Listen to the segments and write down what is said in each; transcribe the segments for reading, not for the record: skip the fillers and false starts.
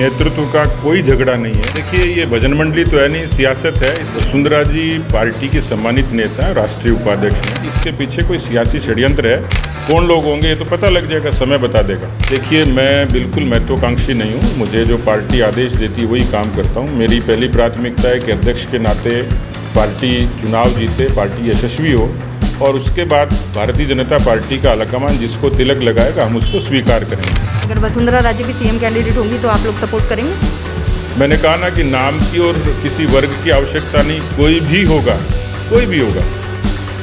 नेतृत्व का कोई झगड़ा नहीं है। देखिए, ये भजन मंडली तो है नहीं, सियासत है। वसुंधरा जी पार्टी के सम्मानित नेता हैं, राष्ट्रीय उपाध्यक्ष हैं। इसके पीछे कोई सियासी षड्यंत्र है, कौन लोग होंगे ये तो पता लग जाएगा, समय बता देगा। देखिए, मैं बिल्कुल महत्वाकांक्षी नहीं हूँ। मुझे जो पार्टी आदेश देती है वही काम करता हूँ। मेरी पहली प्राथमिकता है कि अध्यक्ष के नाते पार्टी चुनाव जीते, पार्टी यशस्वी हो, और उसके बाद भारतीय जनता पार्टी का आलाकमान जिसको तिलक लगाएगा हम उसको स्वीकार करेंगे। अगर वसुंधरा राजे की सीएम कैंडिडेट होंगी तो आप लोग सपोर्ट करेंगे? मैंने कहा ना कि नाम की और किसी वर्ग की आवश्यकता नहीं, कोई भी होगा, कोई भी होगा।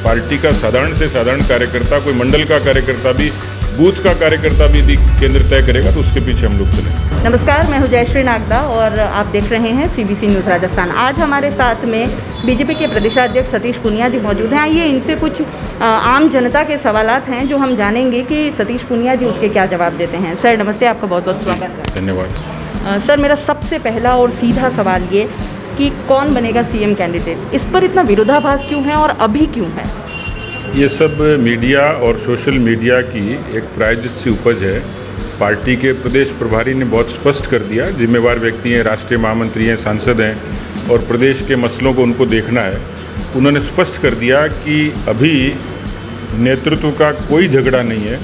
पार्टी का साधारण से साधारण कार्यकर्ता, कोई मंडल का कार्यकर्ता भी, बूथ का कार्यकर्ता भी केंद्र तय करेगा तो उसके पीछे हम लोग चलेंगे। नमस्कार, मैं हूं जयश्री नागदा और आप देख रहे हैं सीबीसी न्यूज़ राजस्थान। आज हमारे साथ में बीजेपी के प्रदेशाध्यक्ष सतीश पूनिया जी मौजूद हैं। आइए इनसे कुछ आम जनता के सवालात हैं जो हम जानेंगे कि सतीश पूनिया जी उसके क्या जवाब देते हैं। सर नमस्ते, आपका बहुत बहुत स्वागत है। धन्यवाद। सर, मेरा सबसे पहला और सीधा सवाल ये कि कौन बनेगा सीएम कैंडिडेट, इस पर इतना विरोधाभास क्यों है और अभी क्यों है? ये सब मीडिया और सोशल मीडिया की एक प्रायोजित सी उपज है। पार्टी के प्रदेश प्रभारी ने बहुत स्पष्ट कर दिया, जिम्मेवार व्यक्ति हैं, राष्ट्रीय महामंत्री हैं, सांसद हैं और प्रदेश के मसलों को उनको देखना है। उन्होंने स्पष्ट कर दिया कि अभी नेतृत्व का कोई झगड़ा नहीं है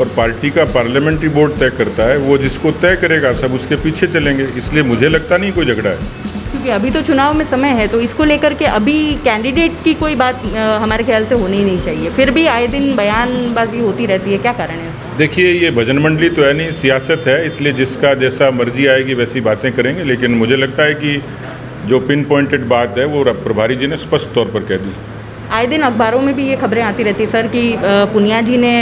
और पार्टी का पार्लियामेंट्री बोर्ड तय करता है, वो जिसको तय करेगा सब उसके पीछे चलेंगे। इसलिए मुझे लगता नहीं कोई झगड़ा है, क्योंकि अभी तो चुनाव में समय है, तो इसको लेकर के अभी कैंडिडेट की कोई बात हमारे ख्याल से होनी ही नहीं चाहिए। फिर भी आए दिन बयानबाजी होती रहती है, क्या कारण है? देखिए, ये भजन मंडली तो है नहीं, सियासत है। इसलिए जिसका जैसा मर्जी आएगी वैसी बातें करेंगे। लेकिन मुझे लगता है कि जो पिन पॉइंटेड बात है वो प्रभारी जी ने स्पष्ट तौर पर कह दी। आए दिन अखबारों में भी ये खबरें आती रहती है सर कि पूनिया जी ने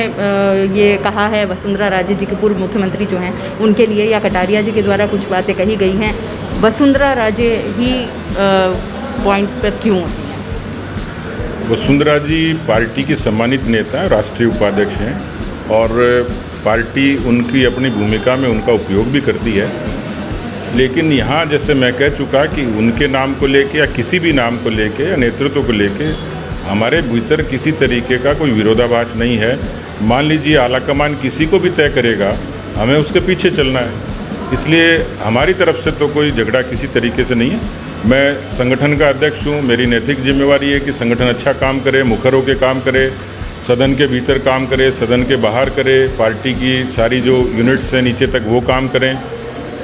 ये कहा है वसुंधरा राजे जी के पूर्व मुख्यमंत्री जो हैं उनके लिए, या कटारिया जी के द्वारा कुछ बातें कही गई हैं, वसुंधरा राजे ही पॉइंट पर क्यों होती हैं? वसुंधरा जी पार्टी के सम्मानित नेता हैं, राष्ट्रीय उपाध्यक्ष हैं और पार्टी उनकी अपनी भूमिका में उनका उपयोग भी करती है। लेकिन यहाँ जैसे मैं कह चुका कि उनके नाम को लेके या किसी भी नाम को लेके या नेतृत्व को लेके हमारे भीतर किसी तरीके का कोई विरोधाभास नहीं है। मान लीजिए आलाकमान किसी को भी तय करेगा, हमें उसके पीछे चलना है। इसलिए हमारी तरफ से तो कोई झगड़ा किसी तरीके से नहीं है। मैं संगठन का अध्यक्ष हूँ, मेरी नैतिक जिम्मेवारी है कि संगठन अच्छा काम करे, मुखर होकर काम करे, सदन के भीतर काम करे, सदन के बाहर करे, पार्टी की सारी जो यूनिट्स हैं नीचे तक वो काम करें।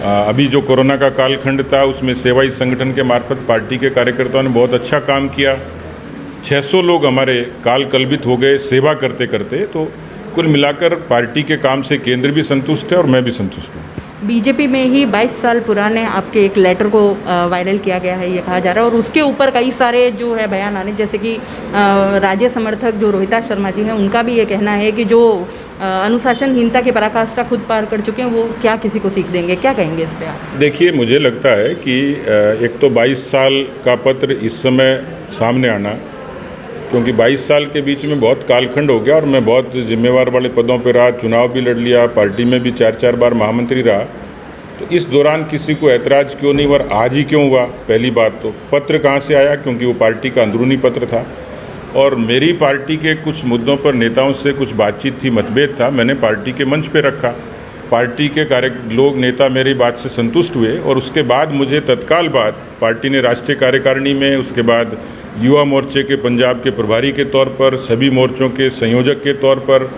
अभी जो कोरोना का कालखंड था उसमें सेवाई संगठन के मार्फत पार्टी के कार्यकर्ताओं ने बहुत अच्छा काम किया। 600 लोग हमारे काल कल्पित हो गए सेवा करते करते। तो कुल मिलाकर पार्टी के काम से केंद्र भी संतुष्ट है और मैं भी संतुष्ट हूँ। बीजेपी में ही 22 साल पुराने आपके एक लेटर को वायरल किया गया है, ये कहा जा रहा है, और उसके ऊपर कई सारे जो है बयान आने, जैसे कि राज्य समर्थक जो रोहिता शर्मा जी हैं उनका भी ये कहना है कि जो अनुशासनहीनता की पराकाष्ठा खुद पार कर चुके हैं वो क्या किसी को सीख देंगे, क्या कहेंगे इस पर आप? देखिए, मुझे लगता है कि एक तो 22 साल का पत्र इस समय सामने आना, क्योंकि 22 साल के बीच में बहुत कालखंड हो गया और मैं बहुत जिम्मेवार वाले पदों पर रहा, चुनाव भी लड़ लिया, पार्टी में भी 4-4 बार महामंत्री रहा। तो इस दौरान किसी को ऐतराज़ क्यों नहीं और आज ही क्यों हुआ? पहली बात तो पत्र कहाँ से आया, क्योंकि वो पार्टी का अंदरूनी पत्र था और मेरी पार्टी के कुछ मुद्दों पर नेताओं से कुछ बातचीत थी, मतभेद था, मैंने पार्टी के मंच पर रखा। पार्टी के लोग नेता मेरी बात से संतुष्ट हुए और उसके बाद मुझे तत्काल बाद पार्टी ने राष्ट्रीय कार्यकारिणी में, उसके बाद युवा मोर्चे के पंजाब के प्रभारी के तौर पर, सभी मोर्चों के संयोजक के तौर पर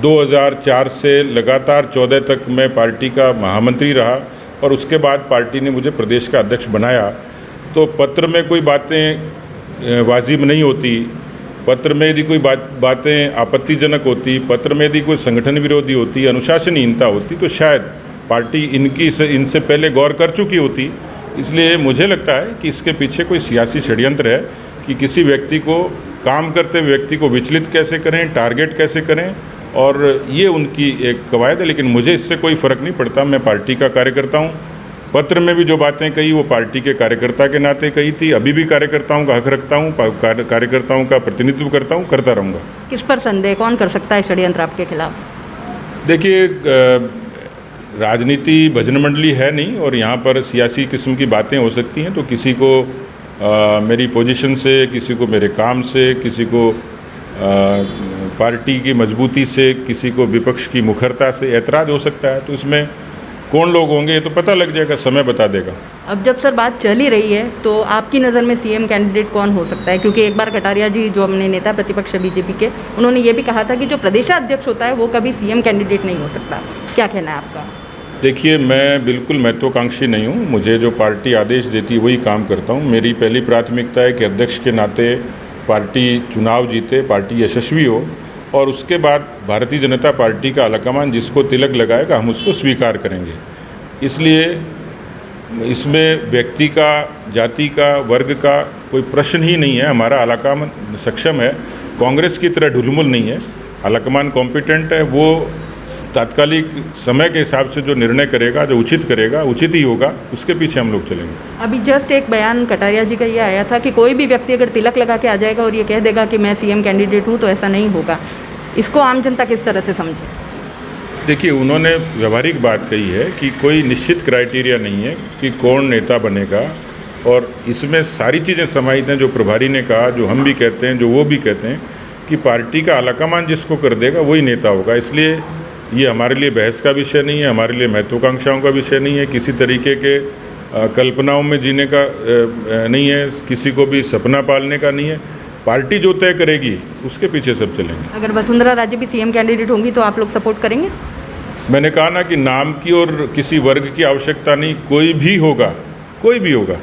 2004 से लगातार 14 तक मैं पार्टी का महामंत्री रहा और उसके बाद पार्टी ने मुझे प्रदेश का अध्यक्ष बनाया। तो पत्र में कोई बातें वाजिब नहीं होती, पत्र में यदि कोई बातें आपत्तिजनक होती, पत्र में यदि कोई संगठन विरोधी होती, अनुशासनहीनता होती, तो शायद पार्टी इनसे पहले गौर कर चुकी होती। इसलिए मुझे लगता है कि इसके पीछे कोई सियासी षड्यंत्र है कि किसी व्यक्ति को, काम करते हुए व्यक्ति को विचलित कैसे करें, टारगेट कैसे करें, और ये उनकी एक कवायद है। लेकिन मुझे इससे कोई फ़र्क नहीं पड़ता, मैं पार्टी का कार्यकर्ता हूँ। पत्र में भी जो बातें कही वो पार्टी के कार्यकर्ता के नाते कही थी, अभी भी कार्यकर्ताओं का हक रखता हूँ, कार्यकर्ताओं का प्रतिनिधित्व करता हूँ, करता रहूँगा। किस पर संदेह, कौन कर सकता है षड्यंत्र आपके खिलाफ? देखिए, राजनीति भजन मंडली है नहीं और यहाँ पर सियासी किस्म की बातें हो सकती हैं। तो किसी को मेरी पोजीशन से, किसी को मेरे काम से, किसी को पार्टी की मजबूती से, किसी को विपक्ष की मुखरता से ऐतराज़ हो सकता है। तो इसमें कौन लोग होंगे ये तो पता लग जाएगा, समय बता देगा। अब जब सर बात चल ही रही है तो आपकी नज़र में सीएम कैंडिडेट कौन हो सकता है? क्योंकि एक बार कटारिया जी जो अपने नेता प्रतिपक्ष बीजेपी के, उन्होंने ये भी कहा था कि जो प्रदेशाध्यक्ष होता है वो कभी सीएम कैंडिडेट नहीं हो सकता। क्या कहना है आपका? देखिए, मैं बिल्कुल महत्वाकांक्षी नहीं हूँ। मुझे जो पार्टी आदेश देती है वही काम करता हूँ। मेरी पहली प्राथमिकता है कि अध्यक्ष के नाते पार्टी चुनाव जीते, पार्टी यशस्वी हो, और उसके बाद भारतीय जनता पार्टी का आलाकमान जिसको तिलक लगाएगा हम उसको स्वीकार करेंगे। इसलिए इसमें व्यक्ति का, जाति का, वर्ग का कोई प्रश्न ही नहीं है। हमारा आलाकमान सक्षम है, कांग्रेस की तरह ढुलमुल नहीं है। आलाकमान कॉम्पिटेंट है, वो तात्कालिक समय के हिसाब से जो निर्णय करेगा, जो उचित करेगा, उचित ही होगा, उसके पीछे हम लोग चलेंगे। अभी जस्ट एक बयान कटारिया जी का ये आया था कि कोई भी व्यक्ति अगर तिलक लगा के आ जाएगा और ये कह देगा कि मैं सीएम कैंडिडेट हूँ तो ऐसा नहीं होगा। इसको आम जनता किस तरह से समझे? देखिए, उन्होंने व्यवहारिक बात कही है कि कोई निश्चित क्राइटेरिया नहीं है कि कौन नेता बनेगा, और इसमें सारी चीज़ें समाहित हैं जो प्रभारी ने कहा, जो हम भी कहते हैं, जो वो भी कहते हैं कि पार्टी का आलाकमान जिसको कर देगा वही नेता होगा। इसलिए ये हमारे लिए बहस का विषय नहीं है, हमारे लिए महत्वाकांक्षाओं का विषय नहीं है, किसी तरीके के कल्पनाओं में जीने का नहीं है, किसी को भी सपना पालने का नहीं है। पार्टी जो तय करेगी उसके पीछे सब चलेंगे। अगर वसुंधरा राजे भी सीएम कैंडिडेट होंगी तो आप लोग सपोर्ट करेंगे? मैंने कहा ना कि नाम की और किसी वर्ग की आवश्यकता नहीं, कोई भी होगा, कोई भी होगा।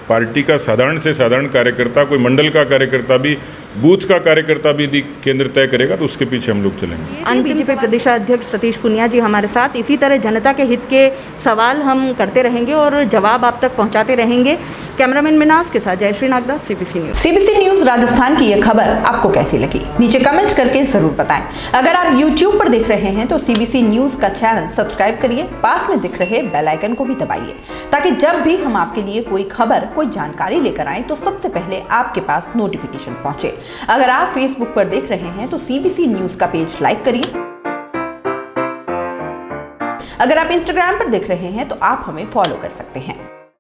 पार्टी का साधारण से साधारण कार्यकर्ता, कोई मंडल का कार्यकर्ता भी, बूथ का कार्यकर्ता भी यदि केंद्र तय करेगा तो उसके पीछे हम लोग चलेंगे। बीजेपी प्रदेशाध्यक्ष सतीश पुनिया जी हमारे साथ, इसी तरह जनता के हित के सवाल हम करते रहेंगे और जवाब आप तक पहुंचाते रहेंगे। कैमरामैन मिनास के साथ Jayashree Nagda, CBC news. CBC news Rajasthan की यह खबर आपको कैसी लगी, नीचे कमेंट करके जरूर बताएं। अगर आप YouTube पर देख रहे हैं तो सीबीसी न्यूज़ का चैनल सब्सक्राइब करिए, पास में दिख रहे बेल आइकन को भी दबाइए, ताकि जब भी हम आपके लिए कोई खबर, कोई जानकारी लेकर आए तो सबसे पहले आपके पास नोटिफिकेशन पहुंचे। अगर आप फेसबुक पर देख रहे हैं तो सीबीसी न्यूज़ का पेज लाइक करिए। अगर आप इंस्टाग्राम पर देख रहे हैं तो आप हमें फॉलो कर सकते हैं।